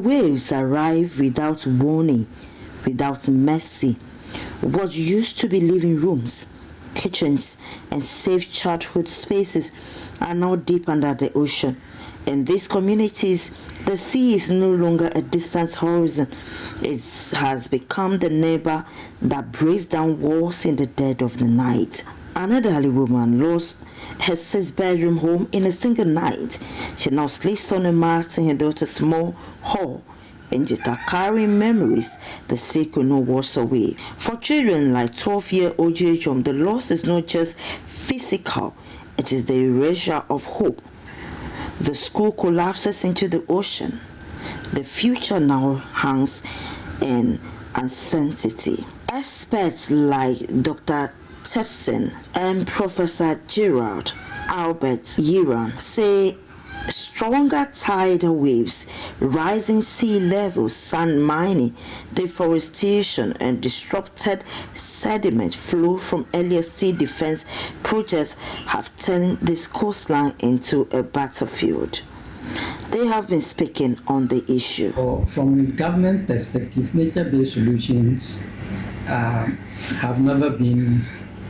waves arrive without warning, without mercy. What used to be living rooms, kitchens, and safe childhood spaces are now deep under the ocean. In these communities, the sea is no longer a distant horizon. It has become the neighbor that breaks down walls in the dead of the night. An elderly woman lost her 6-bedroom home in a single night. She now sleeps on a mat in her daughter's small hall, and yet are carrying memories the sea could not wash away. For children like 12-year-old Jejom, the loss is not just physical, it is the erasure of hope. The school collapses into the ocean. The future now hangs in uncertainty. Experts like Dr. Tepson and Professor Gerald Albert Yiran say stronger tidal waves, rising sea levels, sand mining, deforestation, and disrupted sediment flow from earlier sea defense projects have turned this coastline into a battlefield. They have been speaking on the issue. From government perspective, nature-based solutions have never been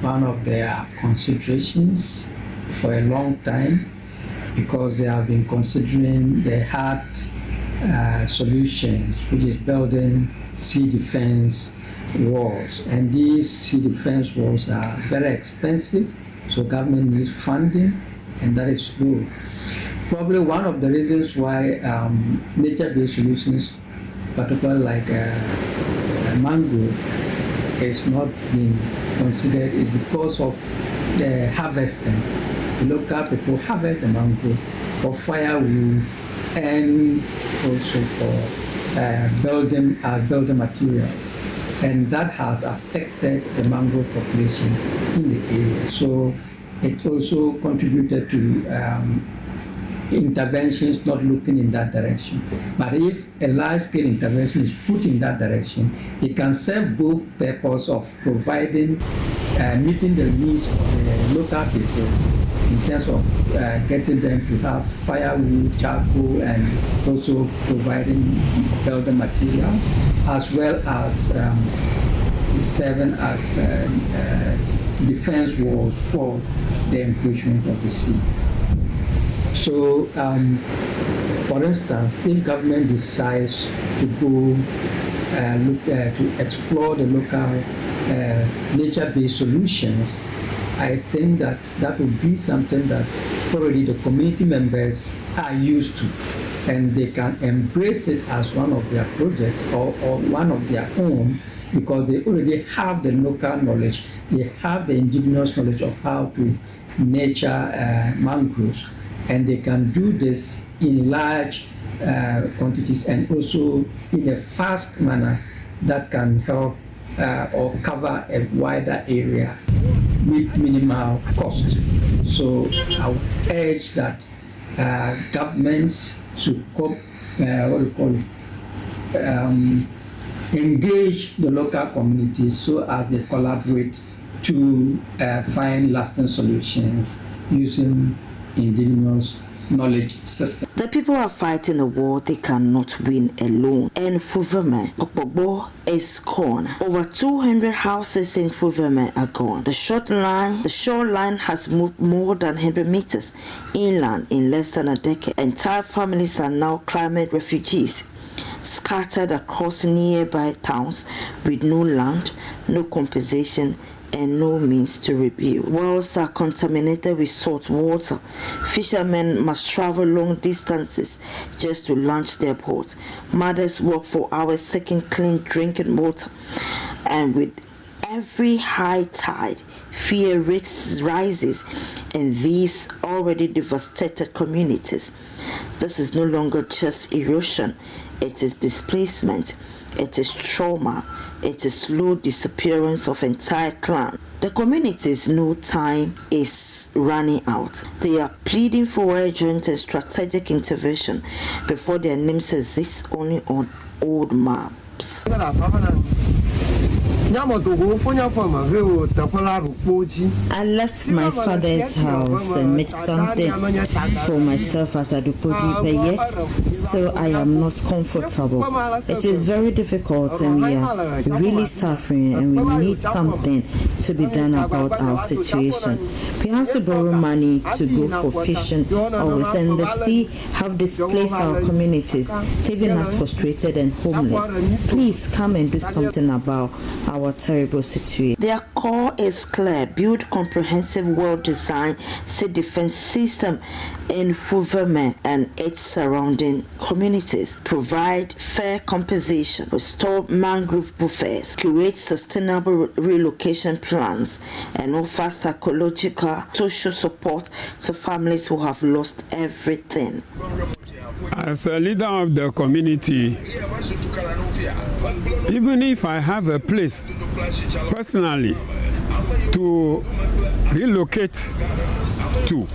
one of their considerations for a long time, because they have been considering the hard solutions, which is building sea defense walls. And these sea defense walls are very expensive, so government needs funding, and that is slow. Probably one of the reasons why nature-based solutions, particularly like mangrove, is not being considered is because of the harvesting. The local people harvest the mangrove for firewood and also for building materials, and that has affected the mangrove population in the area. So it also contributed to interventions not looking in that direction. But if a large-scale intervention is put in that direction, it can serve both purpose of providing, meeting the needs of the local people in terms of getting them to have firewood, charcoal, and also providing building materials, as well as serving as defense walls for the encroachment of the sea. So, for instance, if government decides to go to explore the local nature-based solutions, I think that would be something that already the community members are used to, and they can embrace it as one of their projects or one of their own, because they already have the local knowledge, they have the indigenous knowledge of how to nurture mangroves. And they can do this in large quantities and also in a fast manner that can help or cover a wider area with minimal cost. So I would urge that governments should engage the local communities so as they collaborate to find lasting solutions using indigenous knowledge system. The people are fighting a war they cannot win alone. And Fuveme, Kporkporgbor is gone. Over 200 houses in Fuveme are gone. The shoreline has moved more than 100 meters inland in less than a decade. Entire families are now climate refugees, scattered across nearby towns with no land, no compensation, and no means to rebuild. Wells are contaminated with salt water. Fishermen must travel long distances just to launch their boats. Mothers work for hours seeking clean drinking water. And with every high tide, fear rises in these already devastated communities. This is no longer just erosion, it is displacement, it is trauma, it is slow disappearance of entire clan. The communities know time is running out. They are pleading for urgent and strategic intervention before their names exist only on old maps. I left my father's house and made something for myself as a dupoji, but yet still I am not comfortable. It is very difficult and we are really suffering and we need something to be done about our situation. We have to borrow money to go for fishing always, and the sea have displaced our communities, leaving us frustrated and homeless. Please come and do something about our terrible situation. Their call is clear: build comprehensive, well-designed sea defense system in Fuveme and its surrounding communities. Provide fair compensation, restore mangrove buffers, create sustainable relocation plans, and offer psychological, social support to families who have lost everything. As a leader of the community, even if I have a place personally to relocate to,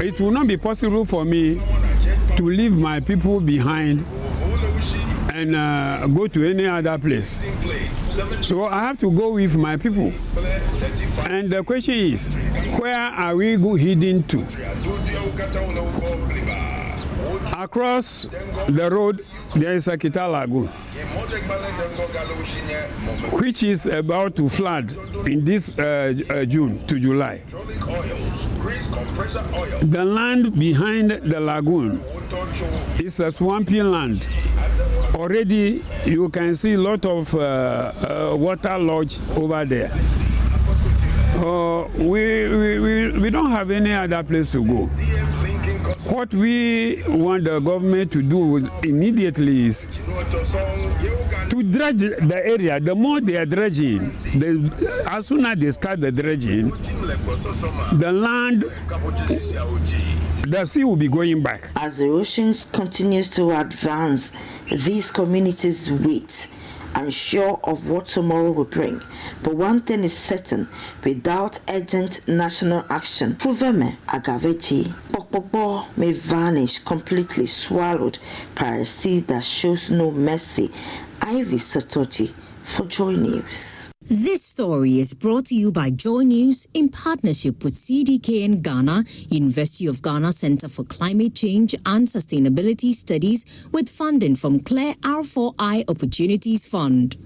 it will not be possible for me to leave my people behind and go to any other place. So I have to go with my people. And the question is, where are we heading to? Across the road, there is a Kita Lagoon, which is about to flood in this June to July. The land behind the lagoon is a swampy land. Already you can see a lot of water lodge over there. We don't have any other place to go. What we want the government to do immediately is to dredge the area. The more they are dredging, as soon as they start the dredging, the land, the sea will be going back. As the ocean continues to advance, these communities wait, unsure of what tomorrow will bring. But one thing is certain: without urgent national action, Fuveme, Agavechi, Kporkporgbor may vanish, completely swallowed by a sea that shows no mercy. Ivy Satoji for JoyNews. This story is brought to you by JoyNews in partnership with CDKN Ghana, University of Ghana Center for Climate Change and Sustainability Studies, with funding from Claire R4I Opportunities Fund.